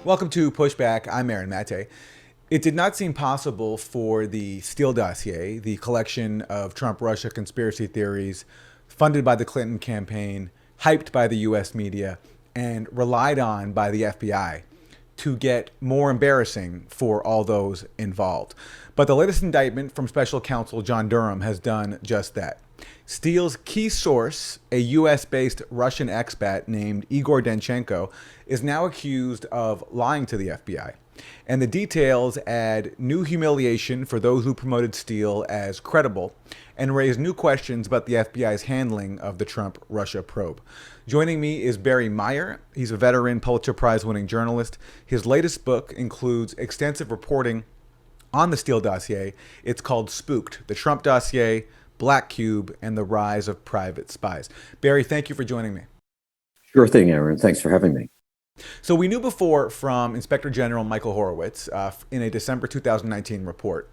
Welcome to Pushback. I'm Aaron Maté. It did not seem possible for the Steele Dossier, the collection of Trump-Russia conspiracy theories funded by the Clinton campaign, hyped by the U.S. media, and relied on by the FBI, to get more embarrassing for all those involved. But the latest indictment from special counsel John Durham has done just that. Steele's key source, a US-based Russian expat named Igor Danchenko, is now accused of lying to the FBI. And the details add new humiliation for those who promoted Steele as credible and raise new questions about the FBI's handling of the Trump-Russia probe. Joining me is Barry Meier. He's a veteran Pulitzer Prize-winning journalist. His latest book includes extensive reporting on the Steele dossier. It's called Spooked, the Trump Dossier, Black Cube, and the Rise of Private Spies. Barry, thank you for joining me. Sure thing, Aaron. Thanks for having me. So we knew before from Inspector General Michael Horowitz in a December 2019 report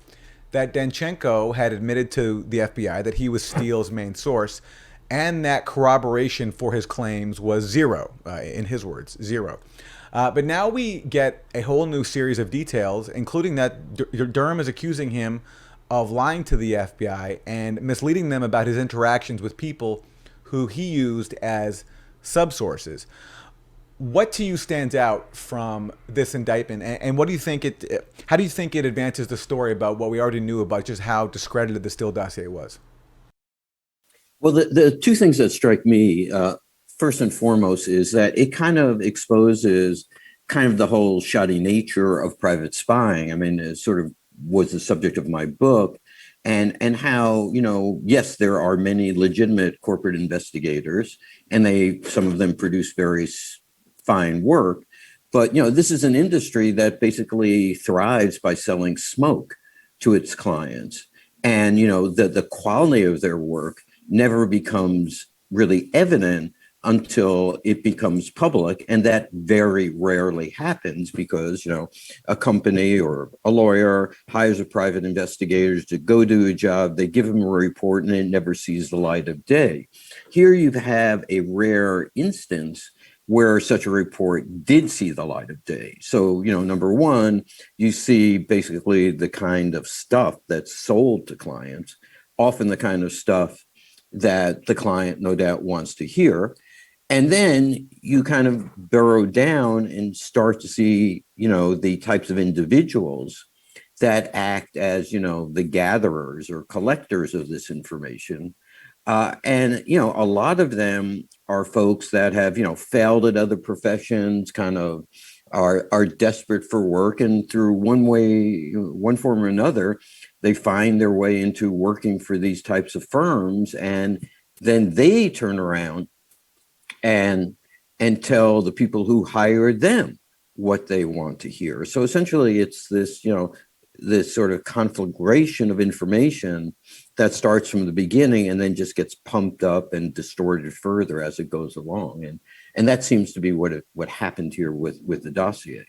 that Danchenko had admitted to the FBI that he was Steele's main source, and that corroboration for his claims was zero, in his words, zero. But now we get a whole new series of details, including that Durham is accusing him of lying to the FBI and misleading them about his interactions with people who he used as subsources. What to you stands out from this indictment, and what do you think how do you think it advances the story about what we already knew about just how discredited the Steele dossier was? Well, the two things that strike me, first and foremost, is that it kind of exposes kind of the whole shoddy nature of private spying. I mean, it sort of was the subject of my book, and how, yes, there are many legitimate corporate investigators, and some of them produce very fine work, but this is an industry that basically thrives by selling smoke to its clients, and the quality of their work never becomes really evident until it becomes public, and that very rarely happens because a company or a lawyer hires a private investigators to go do a job, they give them a report, and it never sees the light of day. Here you have a rare instance where such a report did see the light of day. So, number one, you see basically the kind of stuff that's sold to clients, often the kind of stuff that the client no doubt wants to hear. And then you kind of burrow down and start to see, the types of individuals that act as, the gatherers or collectors of this information. And a lot of them are folks that have, failed at other professions, kind of are desperate for work. And through one form or another, they find their way into working for these types of firms. And then they turn around and tell the people who hired them what they want to hear. So essentially it's this, this sort of conflagration of information that starts from the beginning and then just gets pumped up and distorted further as it goes along. And that seems to be what happened here with the dossier.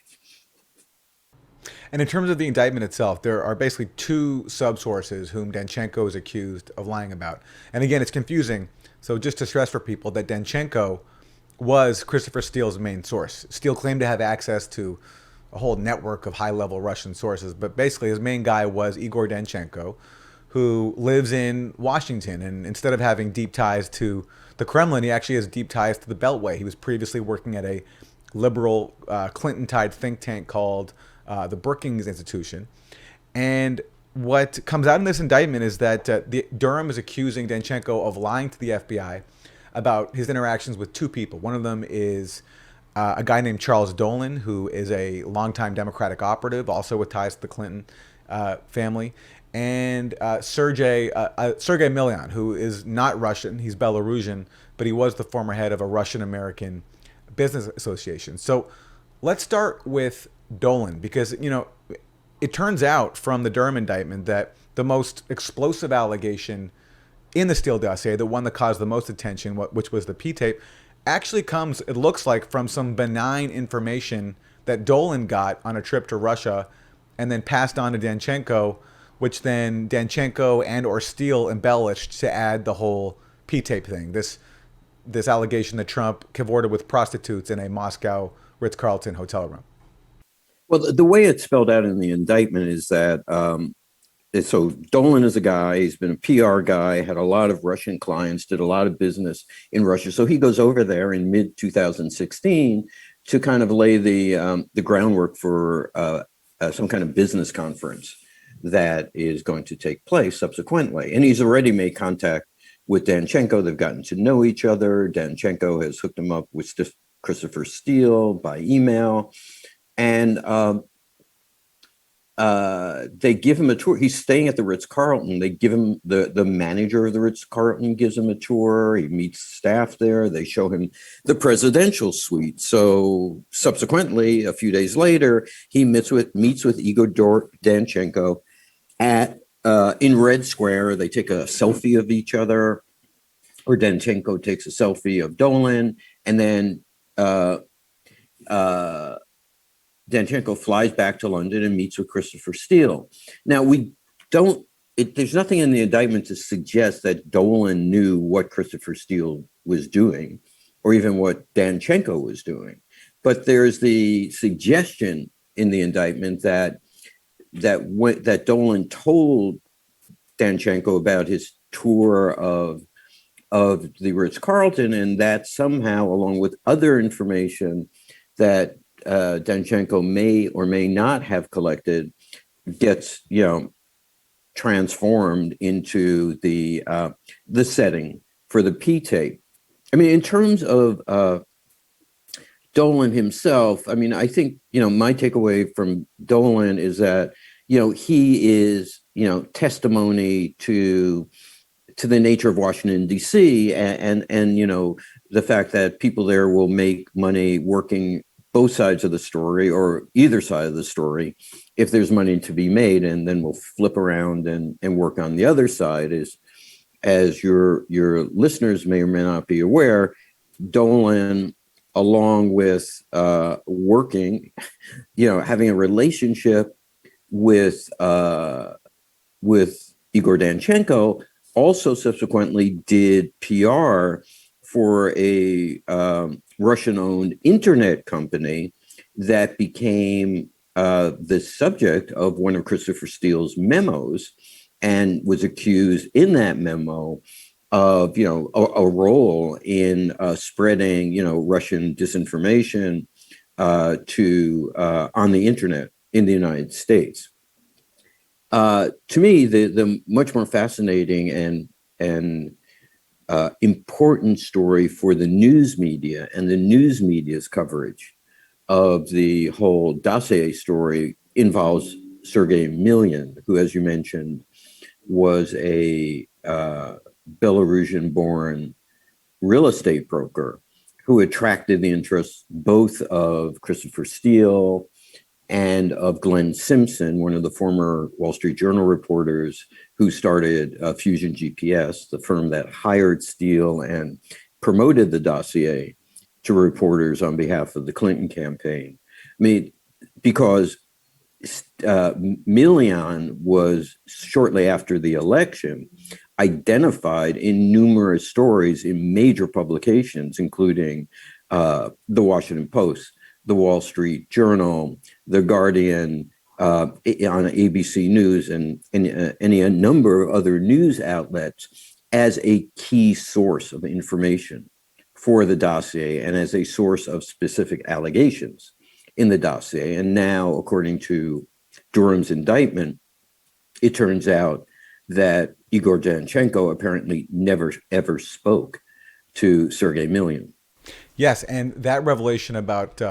And in terms of the indictment itself, there are basically two subsources whom Danchenko is accused of lying about. And again, it's confusing. So just to stress for people that Danchenko was Christopher Steele's main source. Steele claimed to have access to a whole network of high-level Russian sources, but basically his main guy was Igor Danchenko, who lives in Washington. And instead of having deep ties to the Kremlin, he actually has deep ties to the Beltway. He was previously working at a liberal Clinton-tied think tank called the Brookings Institution. And what comes out in this indictment is that Durham is accusing Danchenko of lying to the FBI about his interactions with two people. One of them is a guy named Charles Dolan, who is a longtime Democratic operative, also with ties to the Clinton family, and Sergei Milyan, who is not Russian. He's Belarusian, but he was the former head of a Russian-American business association. So let's start with Dolan, because, it turns out from the Durham indictment that the most explosive allegation in the Steele dossier, the one that caused the most attention, which was the P-tape, actually comes, it looks like, from some benign information that Dolan got on a trip to Russia and then passed on to Danchenko, which then Danchenko and or Steele embellished to add the whole P-tape thing. This allegation that Trump cavorted with prostitutes in a Moscow Ritz-Carlton hotel room. Well, the way it's spelled out in the indictment is that so Dolan is a guy, he's been a PR guy, had a lot of Russian clients, did a lot of business in Russia. So he goes over there in mid 2016 to kind of lay the groundwork for some kind of business conference that is going to take place subsequently. And he's already made contact with Danchenko. They've gotten to know each other. Danchenko has hooked him up with Christopher Steele by email. And they give him a tour. He's staying at the Ritz-Carlton. They give him the manager of the Ritz-Carlton gives him a tour. He meets staff there. They show him the presidential suite. So subsequently, a few days later, he meets with Igor Danchenko at in Red Square. They take a selfie of each other, or Danchenko takes a selfie of Dolan, and then Danchenko flies back to London and meets with Christopher Steele. Now, there's nothing in the indictment to suggest that Dolan knew what Christopher Steele was doing, or even what Danchenko was doing. But there's the suggestion in the indictment that Dolan told Danchenko about his tour of the Ritz-Carlton, and that somehow, along with other information that Danchenko may or may not have collected, gets transformed into the setting for the P tape. I mean, in terms of Dolan himself, I mean, I think my takeaway from Dolan is that he is testimony to the nature of Washington, D.C. and the fact that people there will make money working both sides of the story, or either side of the story, if there's money to be made, and then we'll flip around and work on the other side. As your listeners may or may not be aware, Dolan, along with working, having a relationship with Igor Danchenko, also subsequently did PR for a Russian-owned internet company that became the subject of one of Christopher Steele's memos, and was accused in that memo of a role in spreading Russian disinformation on the internet in the United States. To me, the much more fascinating and important story for the news media and the news media's coverage of the whole dossier story involves Sergei Milyan, who, as you mentioned, was a Belarusian-born real estate broker who attracted the interest both of Christopher Steele and of Glenn Simpson, one of the former Wall Street Journal reporters who started Fusion GPS, the firm that hired Steele and promoted the dossier to reporters on behalf of the Clinton campaign. I mean, because Milyan was, shortly after the election, identified in numerous stories in major publications, including the Washington Post, the Wall Street Journal, the Guardian, on ABC News, and a number of other news outlets, as a key source of information for the dossier and as a source of specific allegations in the dossier. And now, according to Durham's indictment, it turns out that Igor Danchenko apparently never, ever spoke to Sergei Milyan. Yes, and that revelation about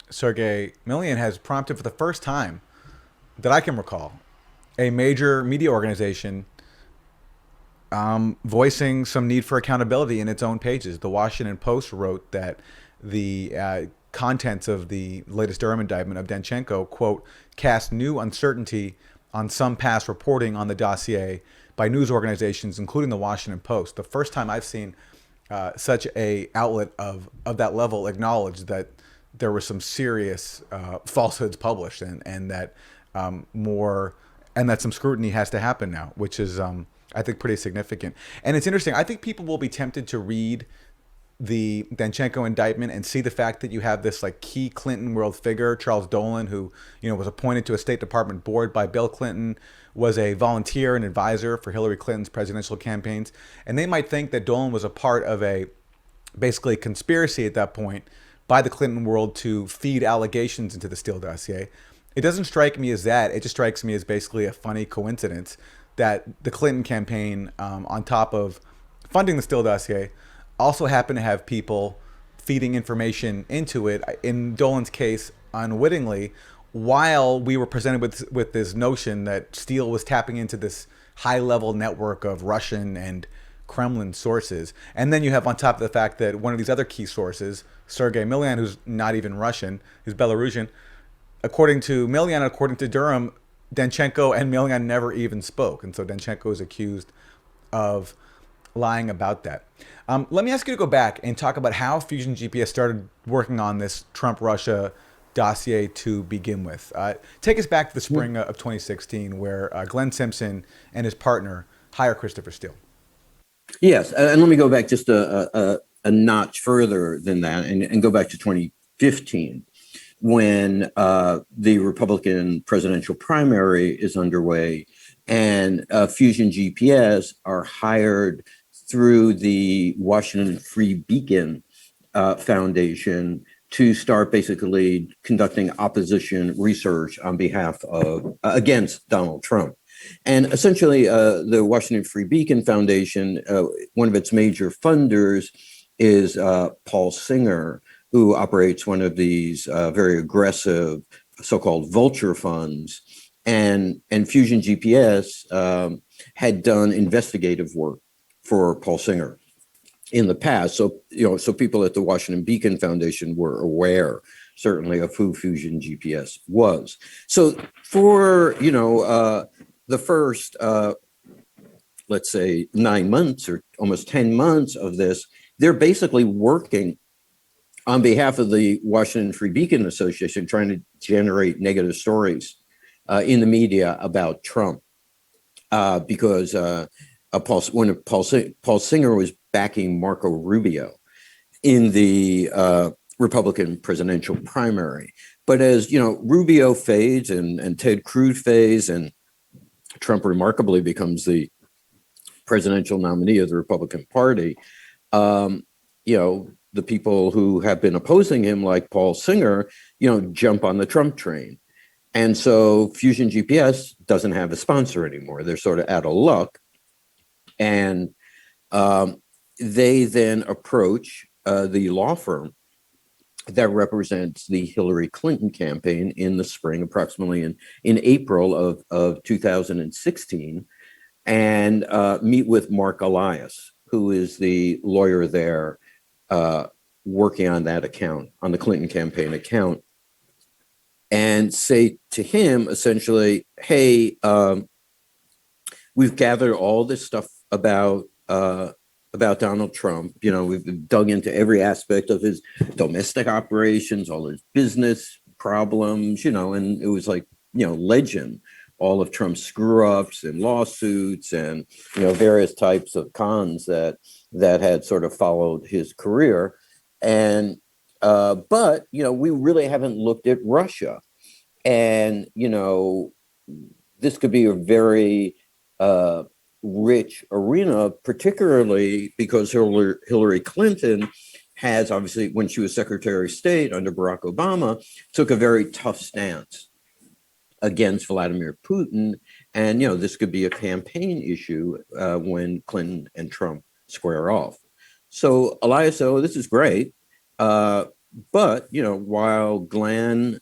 Sergei Milyan has prompted, for the first time that I can recall, a major media organization voicing some need for accountability in its own pages. The Washington Post wrote that the contents of the latest Durham indictment of Danchenko, quote, cast new uncertainty on some past reporting on the dossier by news organizations, including the Washington Post. The first time I've seen such a outlet of that level acknowledge that there were some serious falsehoods published, and that some scrutiny has to happen now, which is I think pretty significant. And it's interesting. I think people will be tempted to read the Danchenko indictment and see the fact that you have this like key Clinton world figure, Charles Dolan, who, was appointed to a State Department board by Bill Clinton, was a volunteer and advisor for Hillary Clinton's presidential campaigns. And they might think that Dolan was a part of a basically conspiracy at that point by the Clinton world to feed allegations into the Steele dossier. It doesn't strike me as that. It just strikes me as basically a funny coincidence that the Clinton campaign, on top of funding the Steele dossier, also happened to have people feeding information into it, in Dolan's case, unwittingly, while we were presented with this notion that Steele was tapping into this high-level network of Russian and Kremlin sources. And then you have on top of the fact that one of these other key sources, Sergei Milian, who's not even Russian, who's Belarusian, according to Milian, according to Durham, Danchenko and Milian never even spoke. And so Danchenko is accused of lying about that. Let me ask you to go back and talk about how Fusion GPS started working on this Trump-Russia dossier to begin with. Take us back to the spring of 2016, where Glenn Simpson and his partner hire Christopher Steele. Yes, and let me go back just a notch further than that and go back to 2015, when the Republican presidential primary is underway, and Fusion GPS are hired through the Washington Free Beacon Foundation to start basically conducting opposition research on behalf of against Donald Trump. And essentially, the Washington Free Beacon Foundation, one of its major funders is Paul Singer, who operates one of these very aggressive so-called vulture funds. And Fusion GPS had done investigative work for Paul Singer in the past. So, so people at the Washington Beacon Foundation were aware, certainly, of who Fusion GPS was. So for, the first, let's say, 9 months or almost 10 months of this, they're basically working on behalf of the Washington Free Beacon Association, trying to generate negative stories in the media about Trump, because Paul Singer was backing Marco Rubio in the Republican presidential primary. But as Rubio fades and Ted Cruz fades, and Trump remarkably becomes the presidential nominee of the Republican Party, the people who have been opposing him, like Paul Singer, jump on the Trump train. And so Fusion GPS doesn't have a sponsor anymore. They're sort of out of luck. And they then approach the law firm that represents the Hillary Clinton campaign in the spring, approximately in April of 2016, and meet with Mark Elias, who is the lawyer there working on that account, on the Clinton campaign account, and say to him, essentially, hey, we've gathered all this stuff about Donald Trump. We've dug into every aspect of his domestic operations, all his business problems, and it was like, legend, all of Trump's screw-ups and lawsuits and, various types of cons that had sort of followed his career. And, but, we really haven't looked at Russia. And, this could be a very rich arena, particularly because Hillary Clinton has, obviously, when she was Secretary of State under Barack Obama, took a very tough stance against Vladimir Putin. And, this could be a campaign issue when Clinton and Trump square off. So Elias, this is great. But, while Glenn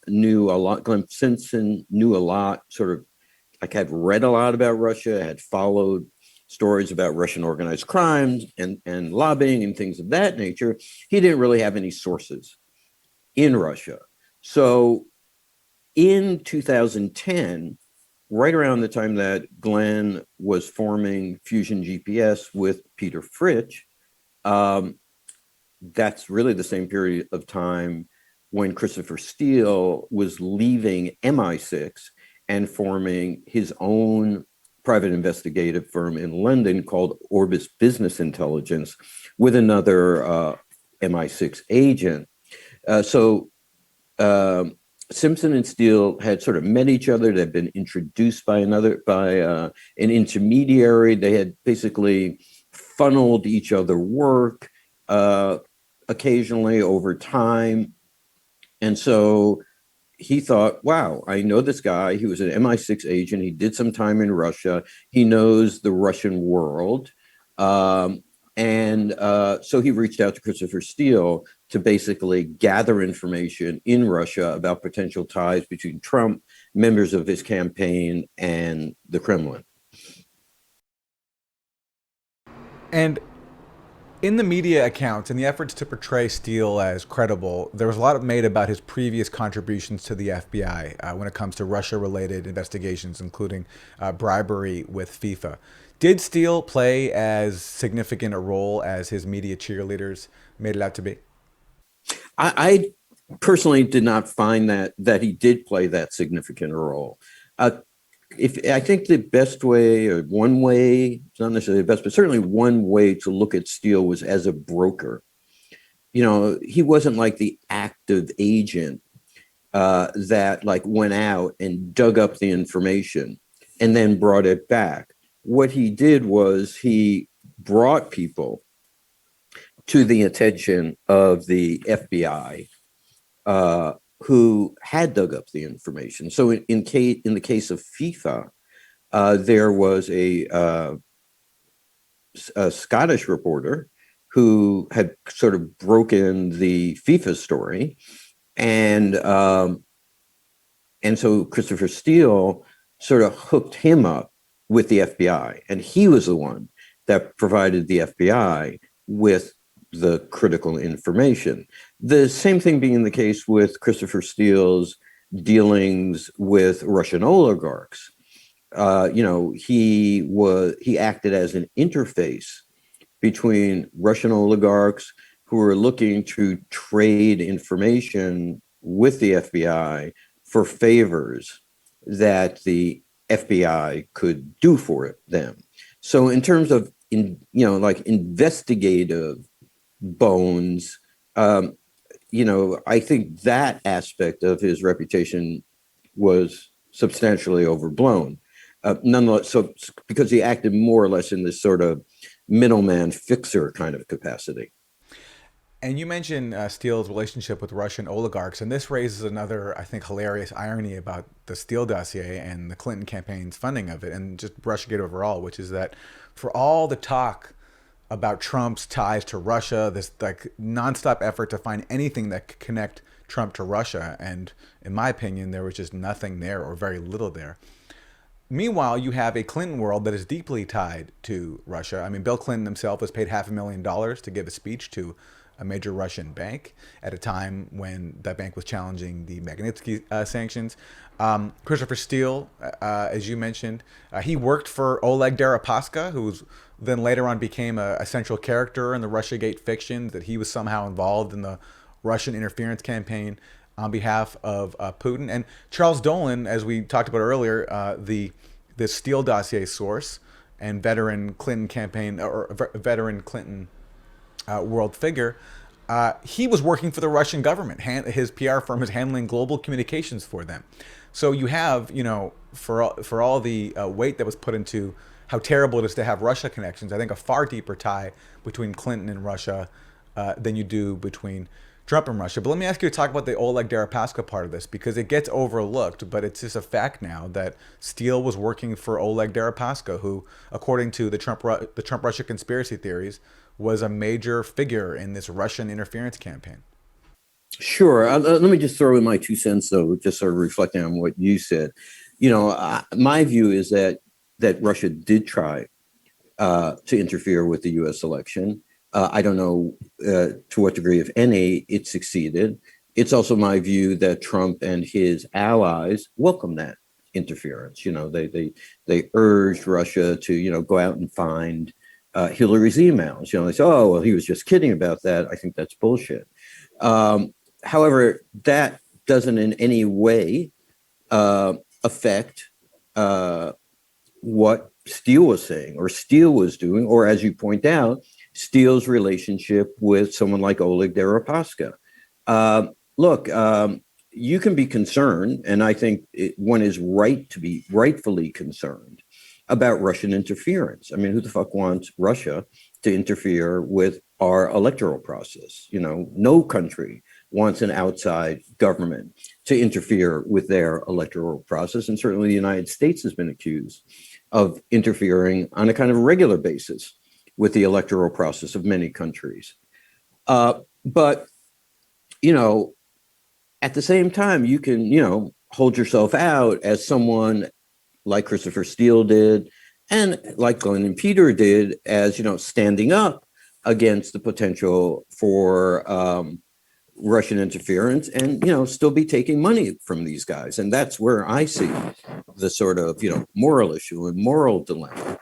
Simpson knew a lot, sort of like had read a lot about Russia, had followed stories about Russian organized crimes and lobbying and things of that nature, he didn't really have any sources in Russia. So in 2010, right around the time that Glenn was forming Fusion GPS with Peter Fritsch, that's really the same period of time when Christopher Steele was leaving MI6 and forming his own private investigative firm in London called Orbis Business Intelligence with another MI6 agent. So Simpson and Steele had sort of met each other. They'd been introduced by an intermediary. They had basically funneled each other work occasionally over time. And so he thought, wow, I know this guy. He was an MI6 agent. He did some time in Russia. He knows the Russian world. So he reached out to Christopher Steele to basically gather information in Russia about potential ties between Trump, members of his campaign, and the Kremlin. And in the media accounts, in the efforts to portray Steele as credible, there was a lot made about his previous contributions to the FBI when it comes to Russia-related investigations, including bribery with FIFA. Did Steele play as significant a role as his media cheerleaders made it out to be? I personally did not find that he did play that significant a role. I think the best way, or one way, it's not necessarily the best, but certainly one way to look at Steele was as a broker. He wasn't like the active agent that like went out and dug up the information and then brought it back. What he did was he brought people to the attention of the FBI who had dug up the information. So in the case of FIFA, there was a Scottish reporter who had sort of broken the FIFA story, and so Christopher Steele sort of hooked him up with the FBI, and he was the one that provided the FBI with the critical information. The same thing being the case with Christopher Steele's dealings with Russian oligarchs. He acted as an interface between Russian oligarchs who were looking to trade information with the FBI for favors that the FBI could do for them. So in terms of investigative bones, I think that aspect of his reputation was substantially overblown. Nonetheless, so because he acted more or less in this sort of middleman fixer kind of capacity. And you mentioned Steele's relationship with Russian oligarchs, and this raises another, I think, hilarious irony about the Steele dossier and the Clinton campaign's funding of it, and just Russiagate overall, which is that for all the talk about Trump's ties to Russia, this like nonstop effort to find anything that could connect Trump to Russia, and in my opinion, there was just nothing there or very little there. Meanwhile, you have a Clinton world that is deeply tied to Russia. I mean, Bill Clinton himself was paid $500,000 to give a speech to a major Russian bank at a time when that bank was challenging the Magnitsky sanctions. Christopher Steele, as you mentioned, he worked for Oleg Deripaska, who then later on became a central character in the Russiagate fiction, that he was somehow involved in the Russian interference campaign on behalf of Putin. And Charles Dolan, as we talked about earlier, the Steele dossier source and veteran Clinton campaign, or veteran Clinton world figure, he was working for the Russian government. His PR firm is handling global communications for them. So you have, for all the weight that was put into how terrible it is to have Russia connections, I think a far deeper tie between Clinton and Russia than you do between Trump and Russia. But let me ask you to talk about the Oleg Deripaska part of this, because it gets overlooked, but it's just a fact now that Steele was working for Oleg Deripaska, who, according to the Trump-Russia conspiracy theories, was a major figure in this Russian interference campaign. Sure. Let me just throw in my 2 cents, though, just sort of reflecting on what you said. My view is that Russia did try to interfere with the U.S. election. I don't know to what degree, if any, it succeeded. It's also my view that Trump and his allies welcomed that interference. They urged Russia to, go out and find Hillary's emails. They say, oh, well, he was just kidding about that. I think that's bullshit. However, that doesn't in any way affect what Steele was saying or Steele was doing, or as you point out, Steele's relationship with someone like Oleg Deripaska. Look, you can be concerned, and I think one is right to be rightfully concerned about Russian interference. I mean, who the fuck wants Russia to interfere with our electoral process? You know, no country wants an outside government to interfere with their electoral process. And certainly the United States has been accused of interfering on a kind of regular basis with the electoral process of many countries. But, you know, at the same time, you can, you know, hold yourself out as someone like Christopher Steele did, and like Glenn and Peter did, as, you know, standing up against the potential for Russian interference, and, you know, still be taking money from these guys. And that's where I see the sort of, you know, moral issue and moral dilemma,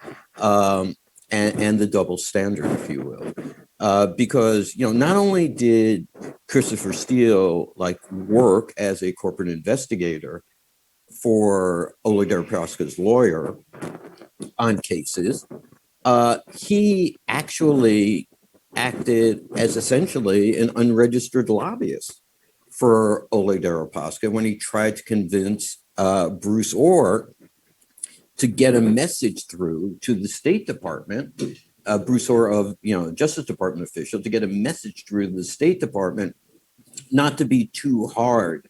and the double standard, if you will. Because, you know, not only did Christopher Steele like work as a corporate investigator for Oleg Deripaska's lawyer on cases, he actually acted as essentially an unregistered lobbyist for Oleg Deripaska when he tried to convince Bruce Orr to get a message through to the State Department, Bruce Orr of, you know, Justice Department official, to get a message through the State Department not to be too hard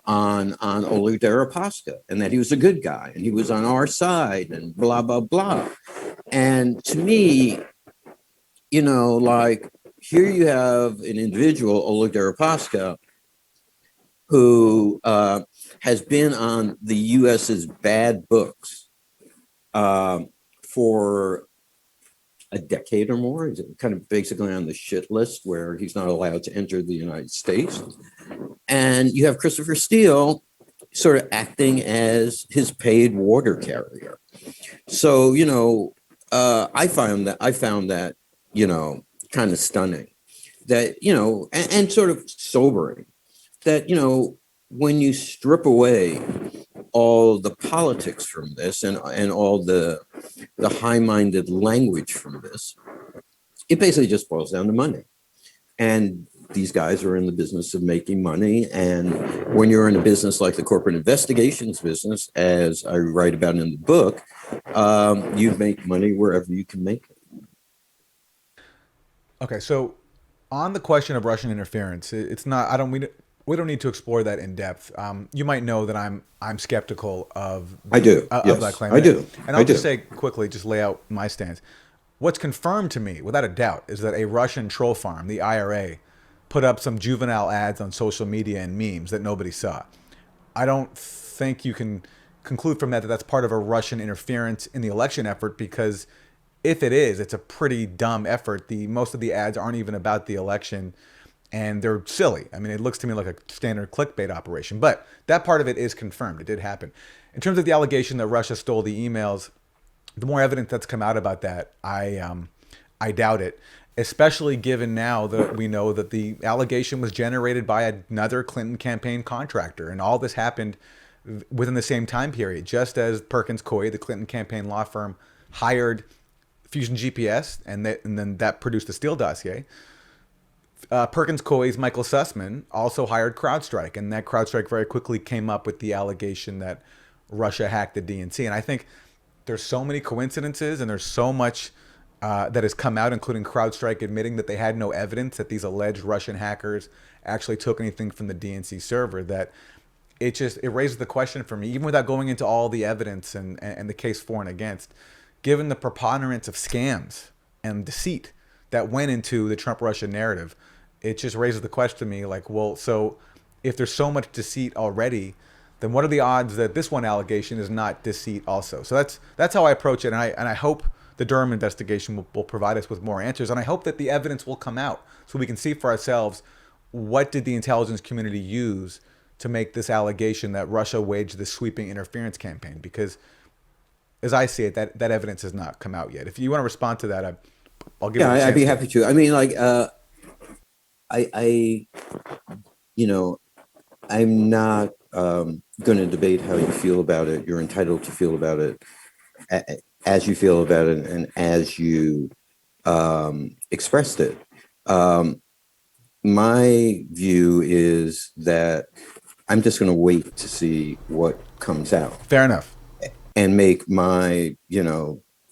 on Oleg Deripaska, and that he was a good guy and he was on our side and blah, blah, blah. And to me, you know, like, here you have an individual, Oleg Deripaska, who has been on the US's bad books for a decade or more. He's kind of basically on the shit list where he's not allowed to enter the United States. And you have Christopher Steele sort of acting as his paid water carrier. So, you know, I found that, you know, kind of stunning, that, you know, and sort of sobering, that, you know, when you strip away all the politics from this and all the high-minded language from this, it basically just boils down to money. And these guys are in the business of making money. And when you're in a business like the corporate investigations business, as I write about in the book, you make money wherever you can make it. Okay, so on the question of Russian interference, it's not. We don't need to explore that in depth. You might know that I'm skeptical of. I do. Of yes, that claim. I do. And I'll just say quickly, just lay out my stance. What's confirmed to me, without a doubt, is that a Russian troll farm, the IRA, put up some juvenile ads on social media and memes that nobody saw. I don't think you can conclude from that that's part of a Russian interference in the election effort, because if it is, it's a pretty dumb effort. Most of the ads aren't even about the election, and they're silly. I mean, it looks to me like a standard clickbait operation, but that part of it is confirmed. It did happen. In terms of the allegation that Russia stole the emails, the more evidence that's come out about that, I doubt it, especially given now that we know that the allegation was generated by another Clinton campaign contractor, and all this happened within the same time period, just as Perkins Coie, the Clinton campaign law firm, hired Fusion GPS, and then that produced the Steele dossier. Perkins Coie's Michael Sussman also hired CrowdStrike, and that CrowdStrike very quickly came up with the allegation that Russia hacked the DNC. And I think there's so many coincidences, and there's so much that has come out, including CrowdStrike admitting that they had no evidence that these alleged Russian hackers actually took anything from the DNC server, that it raises the question for me, even without going into all the evidence and the case for and against, given the preponderance of scams and deceit that went into the Trump-Russia narrative, it just raises the question to me, like, well, so if there's so much deceit already, then what are the odds that this one allegation is not deceit also? So that's how I approach it, and I hope the Durham investigation will provide us with more answers, and I hope that the evidence will come out so we can see for ourselves what did the intelligence community use to make this allegation that Russia waged this sweeping interference campaign, because as I see it, that evidence has not come out yet. If you want to respond to that, I'll give you a chance. Yeah, I'd be happy to. I mean, like, I you know, I'm not going to debate how you feel about it. You're entitled to feel about it as you feel about it, and as you expressed it. My view is that I'm just going to wait to see what comes out. Fair enough. And make my,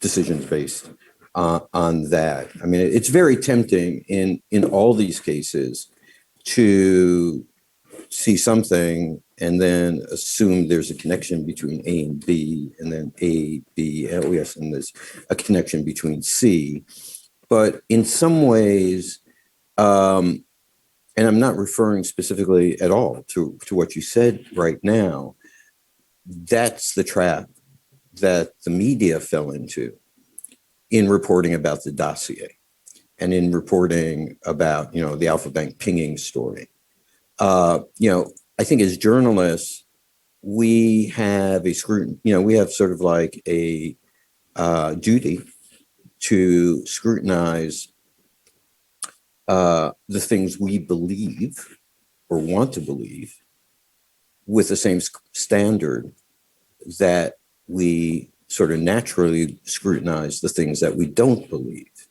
decisions based on that. I mean, it's very tempting in all these cases to see something and then assume there's a connection between A and B, and then A, B, oh yes, and there's a connection between C. But in some ways, and I'm not referring specifically at all to what you said right now, that's the trap that the media fell into in reporting about the dossier and in reporting about, the Alpha Bank pinging story. I think as journalists, we have a scrutiny, we have sort of like a duty to scrutinize the things we believe or want to believe with the same standard that we sort of naturally scrutinize the things that we don't believe.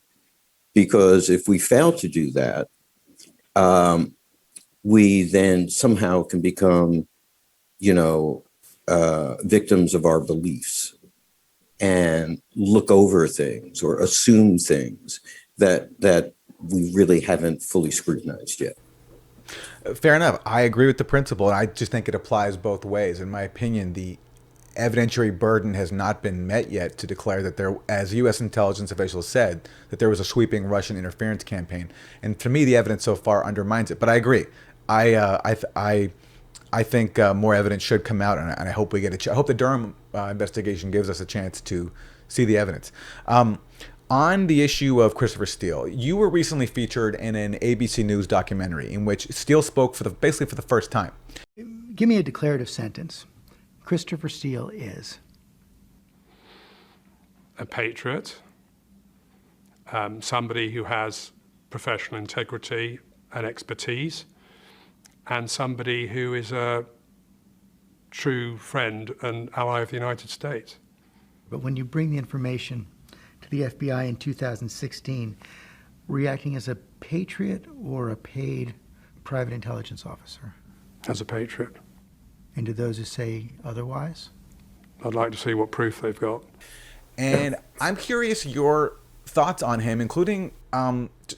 Because if we fail to do that, we then somehow can become, victims of our beliefs and look over things or assume things that we really haven't fully scrutinized yet. Fair enough. I agree with the principle, and I just think it applies both ways. In my opinion, the evidentiary burden has not been met yet to declare that there, as U.S. intelligence officials said, that there was a sweeping Russian interference campaign. And to me, the evidence so far undermines it. But I agree. I think more evidence should come out, and I hope we get I hope the Durham investigation gives us a chance to see the evidence. On the issue of Christopher Steele, you were recently featured in an ABC News documentary in which Steele spoke basically for the first time. Give me a declarative sentence. Christopher Steele is a patriot, somebody who has professional integrity and expertise, and somebody who is a true friend and ally of the United States. But when you bring the information to the FBI in 2016, were you acting as a patriot or a paid private intelligence officer? As a patriot. And to those who say otherwise? I'd like to see what proof they've got. And I'm curious your thoughts on him, including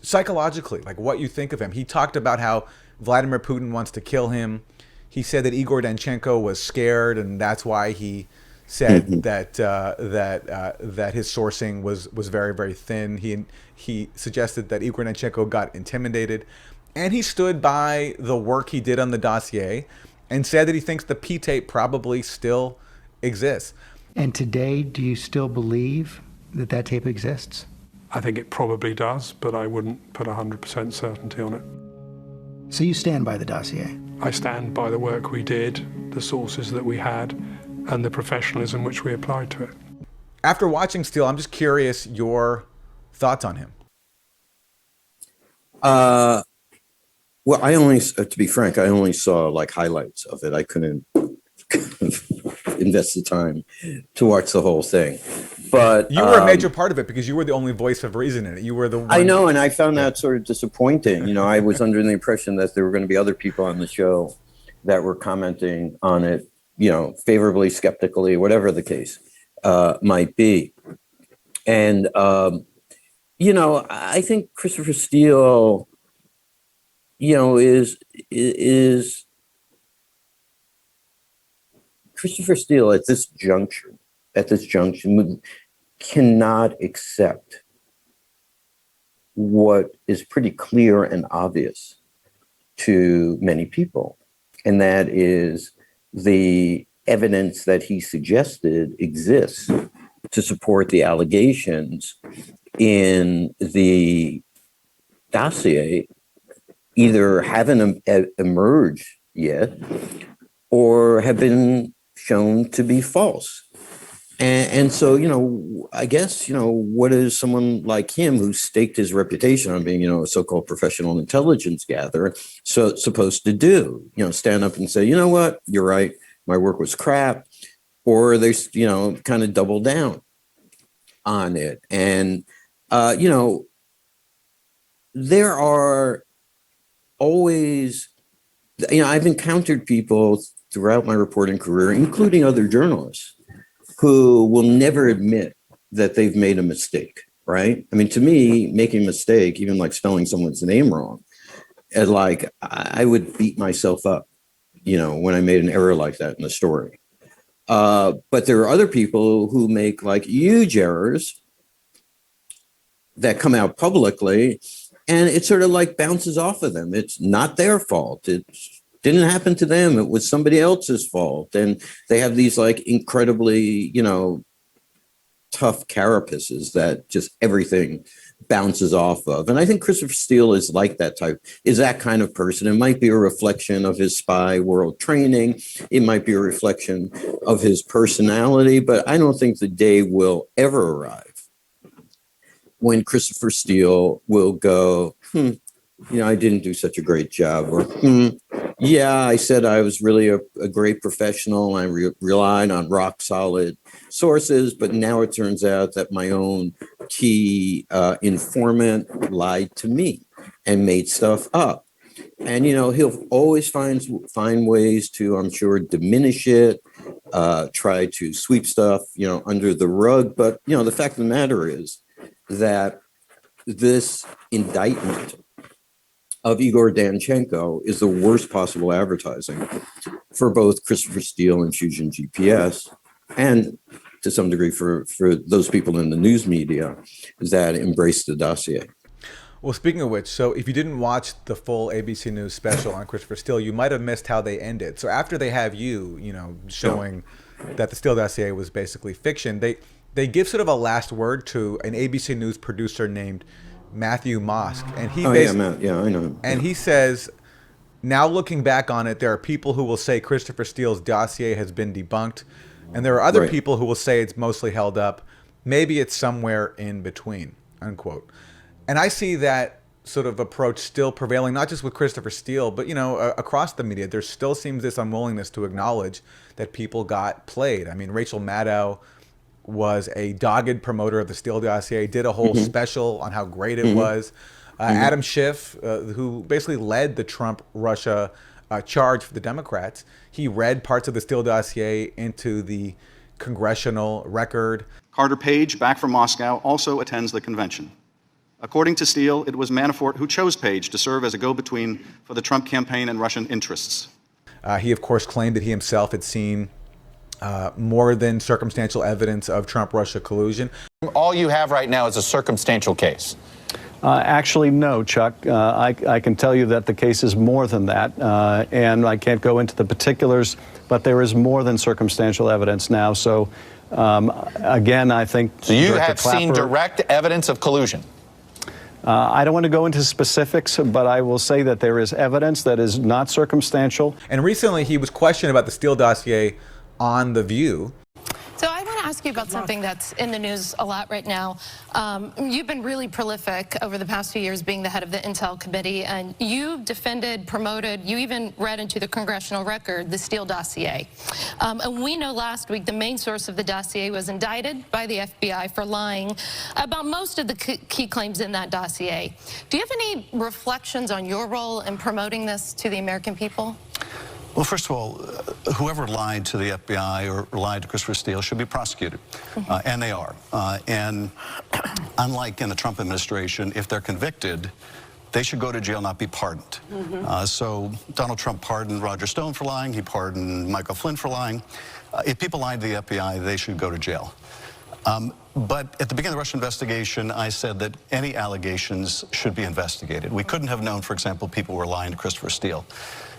psychologically, like what you think of him. He talked about how Vladimir Putin wants to kill him. He said that Igor Danchenko was scared, and that's why he said that his sourcing was very, very thin. He suggested that Igor Danchenko got intimidated, and he stood by the work he did on the dossier and said that he thinks the P-tape probably still exists. And today, do you still believe that that tape exists? I think it probably does, but I wouldn't put 100% certainty on it. So you stand by the dossier? I stand by the work we did, the sources that we had, and the professionalism which we applied to it. After watching Steele, I'm just curious your thoughts on him. Well, to be frank, I only saw like highlights of it. I couldn't invest the time to watch the whole thing. But you were a major part of it because you were the only voice of reason in it. You were the one. I know, and I found that sort of disappointing. I was under the impression that there were going to be other people on the show that were commenting on it, favorably, skeptically, whatever the case might be. And, I think Christopher Steele, is Christopher Steele at this junction cannot accept what is pretty clear and obvious to many people. And that is the evidence that he suggested exists to support the allegations in the dossier either haven't emerged yet or have been shown to be false. And so, I guess, what is someone like him who staked his reputation on being, a so-called professional intelligence gatherer supposed to do? Stand up and say, you know what, you're right, my work was crap, or they, kind of double down on it. And, there are always, I've encountered people throughout my reporting career, including other journalists, who will never admit that they've made a mistake, right? I mean, to me, making a mistake, even like spelling someone's name wrong, and like I would beat myself up, when I made an error like that in the story. But there are other people who make like huge errors that come out publicly, and it sort of like bounces off of them. It's not their fault. It didn't happen to them. It was somebody else's fault. And they have these like incredibly, tough carapaces that just everything bounces off of. And I think Christopher Steele is like that is that kind of person. It might be a reflection of his spy world training. It might be a reflection of his personality, but I don't think the day will ever arrive when Christopher Steele will go, I didn't do such a great job, or yeah, I said I was really a great professional. I relied on rock solid sources, but now it turns out that my own key informant lied to me and made stuff up. And, he'll always find ways to, I'm sure, diminish it, try to sweep stuff, under the rug. But, the fact of the matter is that this indictment of Igor Danchenko is the worst possible advertising for both Christopher Steele and Fusion GPS, and to some degree for those people in the news media that embrace the dossier. Well, speaking of which, so if you didn't watch the full ABC News special on Christopher Steele, you might have missed how they ended. So after they have showing that the Steele dossier was basically fiction, they give sort of a last word to an ABC News producer named Matthew Mosk, and he Matt. Yeah, I know him. And he says, now looking back on it, there are people who will say Christopher Steele's dossier has been debunked, and there are other people who will say it's mostly held up. Maybe it's somewhere in between, unquote. And I see that sort of approach still prevailing, not just with Christopher Steele, but across the media. There still seems this unwillingness to acknowledge that people got played. I mean, Rachel Maddow was a dogged promoter of the Steele dossier, did a whole special on how great it was. Adam Schiff, who basically led the Trump-Russia charge for the Democrats, he read parts of the Steele dossier into the congressional record. Carter Page, back from Moscow, also attends the convention. According to Steele, it was Manafort who chose Page to serve as a go-between for the Trump campaign and Russian interests. He, of course, claimed that he himself had seen more than circumstantial evidence of Trump-Russia collusion. All you have right now is a circumstantial case. Actually, no, Chuck. I can tell you that the case is more than that, and I can't go into the particulars, but there is more than circumstantial evidence now. So, again, I think... So you have seen direct evidence of collusion? I don't want to go into specifics, but I will say that there is evidence that is not circumstantial. And recently he was questioned about the Steele dossier on The View. So I want to ask you about something that's in the news a lot right now. You've been really prolific over the past few years being the head of the Intel Committee, and you defended, promoted, you even read into the congressional record the Steele dossier. And we know last week the main source of the dossier was indicted by the FBI for lying about most of the key claims in that dossier. Do you have any reflections on your role in promoting this to the American people? Well, first of all, whoever lied to the FBI or lied to Christopher Steele should be prosecuted, and they are. And unlike in the Trump administration, if they're convicted, they should go to jail, not be pardoned. So Donald Trump pardoned Roger Stone for lying. He pardoned Michael Flynn for lying. If people lied to the FBI, they should go to jail. But at the beginning of the Russia investigation, I said that any allegations should be investigated. We couldn't have known, for example, people were lying to Christopher Steele.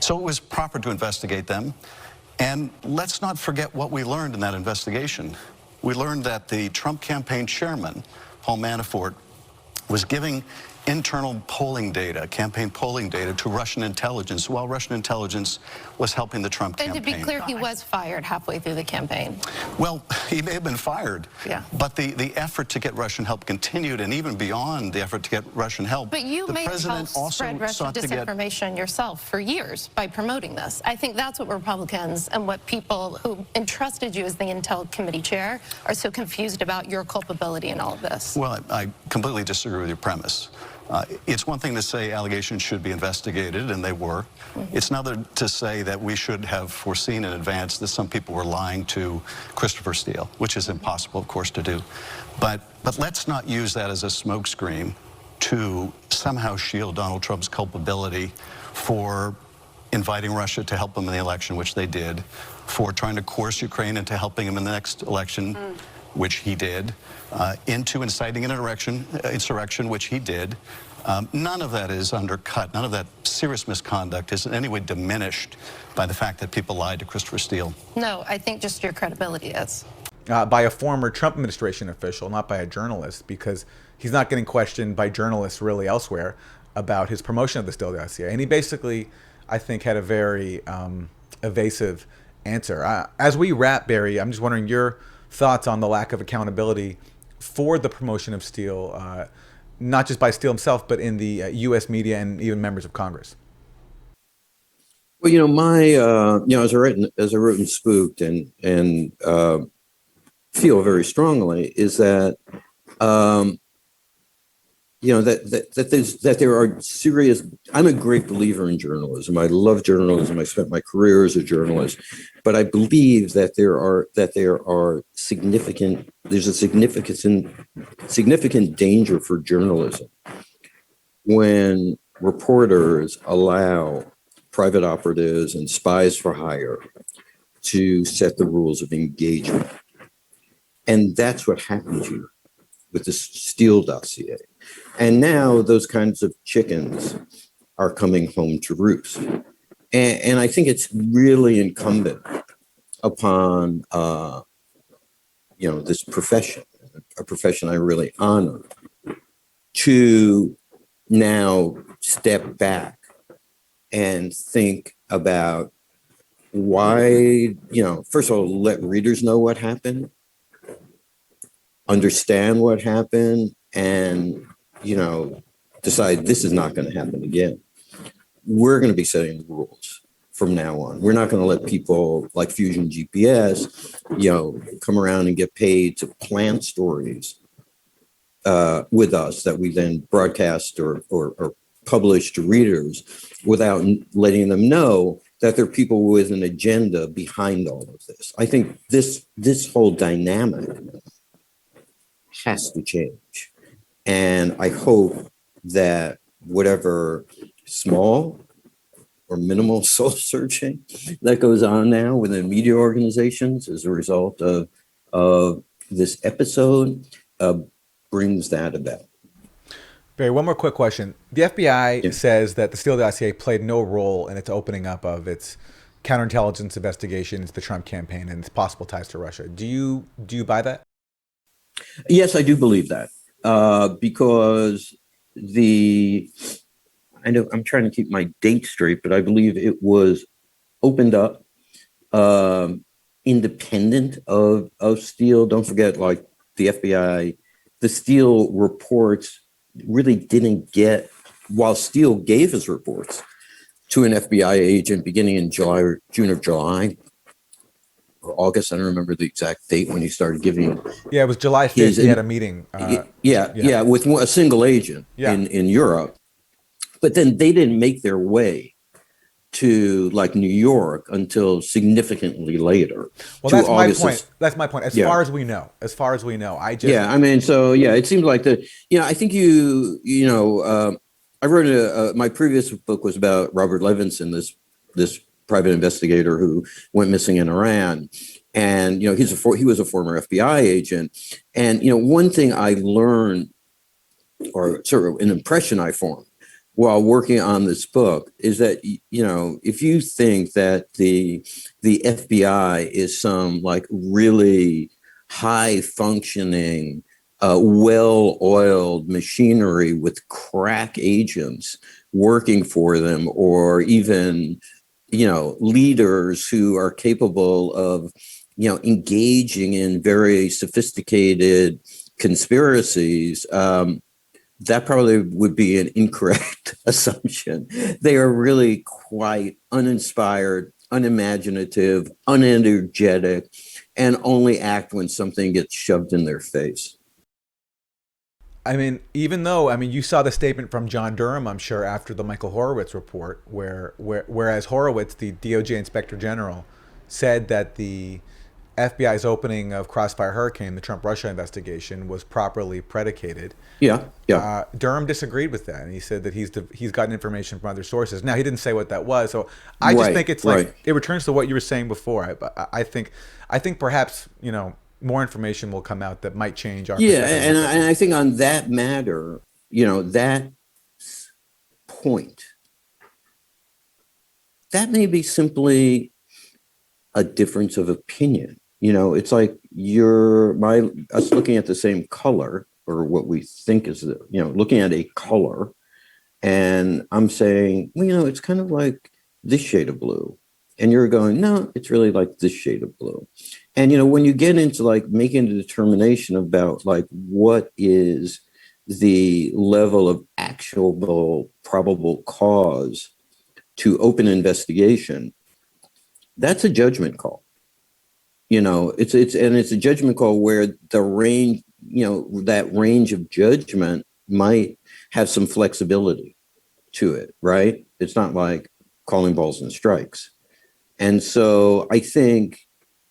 So it was proper to investigate them. And let's not forget what we learned in that investigation. We learned that the Trump campaign chairman, Paul Manafort, was giving internal polling data, campaign polling data, to Russian intelligence while Russian intelligence was helping the Trump campaign. And to be clear, he was fired halfway through the campaign. Well, he may have been fired, but the effort to get Russian help continued, and even beyond the effort to get Russian help. But you may have helped spread Russian disinformation yourself for years by promoting this. I think that's what Republicans and what people who entrusted you as the Intel Committee chair are so confused about your culpability in all of this. Well, I completely disagree with your premise. It's one thing to say allegations should be investigated, and they were. It's another to say that we should have foreseen in advance that some people were lying to Christopher Steele, which is impossible, of course, to do. But let's not use that as a smokescreen to somehow shield Donald Trump's culpability for inviting Russia to help him in the election, which they did, for trying to coerce Ukraine into helping him in the next election, which he did, into inciting an insurrection, which he did. None of that is undercut. None of that serious misconduct is in any way diminished by the fact that people lied to Christopher Steele. No, I think just your credibility is. By a former Trump administration official, not by a journalist, because he's not getting questioned by journalists really elsewhere about his promotion of the Steele dossier. And he basically, I think, had a very evasive answer. As we wrap, Barry, I'm just wondering your thoughts on the lack of accountability for the promotion of Steele, not just by Steele himself, but in the U.S. media and even members of Congress. Well, as I wrote in Spooked and feel very strongly is that that there are serious. I'm a great believer in journalism. I love journalism. I spent my career as a journalist, but I believe that there's a significant danger for journalism when reporters allow private operatives and spies for hire to set the rules of engagement. And that's what happened here with the Steele dossier. And now those kinds of chickens are coming home to roost. And I think it's really incumbent upon, this profession, a profession I really honor, to now step back and think about why, first of all, let readers know what happened, understand what happened, and, decide this is not going to happen again. We're going to be setting the rules from now on. We're not going to let people like Fusion GPS, come around and get paid to plant stories with us that we then broadcast or publish to readers without letting them know that there are people with an agenda behind all of this. I think this whole dynamic has to change. And I hope that whatever small or minimal soul searching that goes on now within media organizations as a result of this episode brings that about. Barry, one more quick question. The FBI says that the Steele dossier played no role in its opening up of its counterintelligence investigation into the Trump campaign and its possible ties to Russia. Do you buy that? Yes, I do believe that, because I'm trying to keep my date straight, but I believe it was opened up independent of Steele. Don't forget, like the FBI, the Steele reports really didn't get, while Steele gave his reports to an FBI agent beginning in June or July or August. I don't remember the exact date when he started giving. Yeah, it was July 5th. He had a meeting. With a single agent in Europe. But then they didn't make their way to like New York until significantly later. Well, that's my point. That's my point. As far as we know, it seemed like I think I wrote my previous book was about Robert Levinson, this private investigator who went missing in Iran. And, he was a former FBI agent. And, one thing I learned, or sort of an impression I formed while working on this book, is that, if you think that the FBI is some like really high functioning, well-oiled machinery with crack agents working for them, or even, leaders who are capable of, engaging in very sophisticated conspiracies, that probably would be an incorrect assumption. They are really quite uninspired, unimaginative, unenergetic, and only act when something gets shoved in their face. I mean, even though, I mean, you saw the statement from John Durham, I'm sure, after the Michael Horowitz report, whereas Horowitz, the DOJ Inspector General, said that the FBI's opening of Crossfire Hurricane, the Trump-Russia investigation, was properly predicated. Yeah, yeah. Durham disagreed with that, and he said that he's gotten information from other sources. Now, he didn't say what that was, so I just think it's like it returns to what you were saying before. I think perhaps, you know, more information will come out that might change our perspective. And I think on that matter, you know, that point, that may be simply a difference of opinion. You know, it's like us looking at the same color, or what we think is looking at a color, and I'm saying, well, you know, it's kind of like this shade of blue. And you're going, no, it's really like this shade of blue. And, you know, when you get into like making a determination about like what is the level of actual probable cause to open investigation, that's a judgment call. You know, it's a judgment call where the range, you know, that range of judgment might have some flexibility to it, right? It's not like calling balls and strikes. And so I think,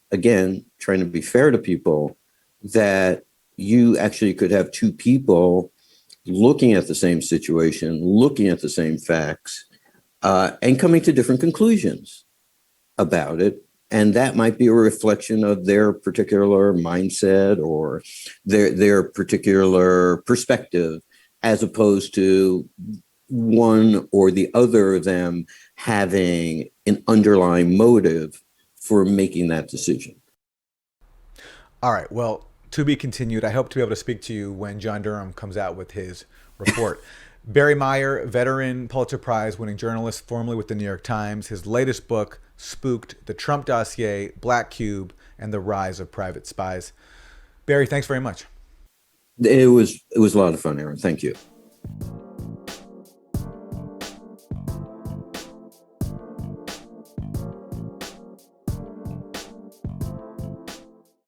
again, trying to be fair to people, that you actually could have two people looking at the same situation, looking at the same facts, and coming to different conclusions about it. And that might be a reflection of their particular mindset or their particular perspective, as opposed to one or the other of them having an underlying motive for making that decision. All right. Well, to be continued. I hope to be able to speak to you when John Durham comes out with his report. Barry Meier, veteran Pulitzer Prize-winning journalist, formerly with the New York Times. His latest book, Spooked, The Trump Dossier, Black Cube, and the Rise of Private Spies. Barry, thanks very much. It was a lot of fun, Aaron. Thank you.